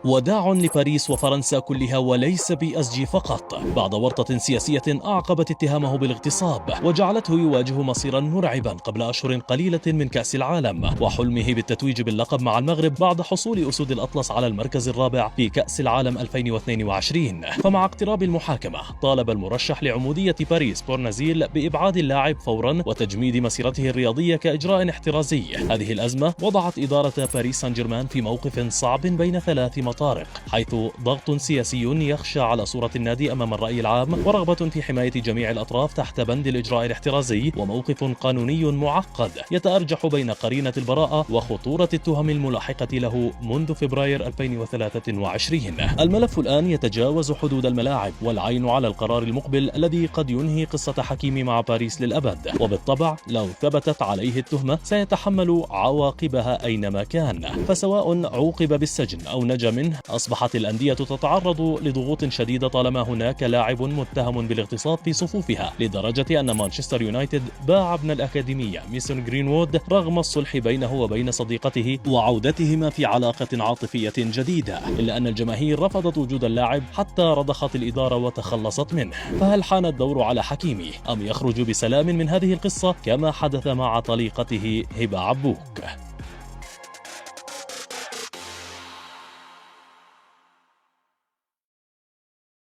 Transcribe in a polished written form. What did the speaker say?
وداع لباريس وفرنسا كلها وليس بي اس جي فقط، بعد ورطة سياسية أعقبت اتهامه بالاغتصاب وجعلته يواجه مصيرا مرعبا قبل أشهر قليلة من كأس العالم وحلمه بالتتويج باللقب مع المغرب بعد حصول أسود الأطلس على المركز الرابع في كأس العالم 2022. فمع اقتراب المحاكمة طالب المرشح لعمودية باريس بورنازيل بإبعاد اللاعب فورا وتجميد مسيرته الرياضية كإجراء احترازي. هذه الأزمة وضعت إدارة باريس سان جيرمان في موقف صعب بين ثلاث مطارق، حيث ضغط سياسي يخشى على صورة النادي أمام الرأي العام، ورغبة في حماية جميع الأطراف تحت بند الإجراء الاحترازي، وموقف قانوني معقد يتأرجح بين قرينة البراءة وخطورة التهم الملاحقة له منذ فبراير 2023. الملف الآن يتجاوز حدود الملاعب، والعين على القرار المقبل الذي قد ينهي قصة حكيمي مع باريس للأبد، وبالطبع لو ثبتت عليه التهمة سيتحمل عواقبها أينما كان، فسواء عوقب بالسجن أو نجا منه أصبحت الأندية تتعرض لضغوط شديدة طالما هناك لاعب متهم بالاغتصاب في صفوفها، لدرجة أن مانشستر يونايتد باع ابن الأكاديمية ميسون جرينوود رغم الصلح بينه وبين صديقته وعودتهما في علاقة عاطفية جديدة، إلا أن الجماهير رفضت وجود اللاعب حتى رضخت الإدارة وتخلصت منه. فهل حان الدور على حكيمي أم يخرج بسلام من هذه القصة كما حدث مع طليقته هبة عبوك؟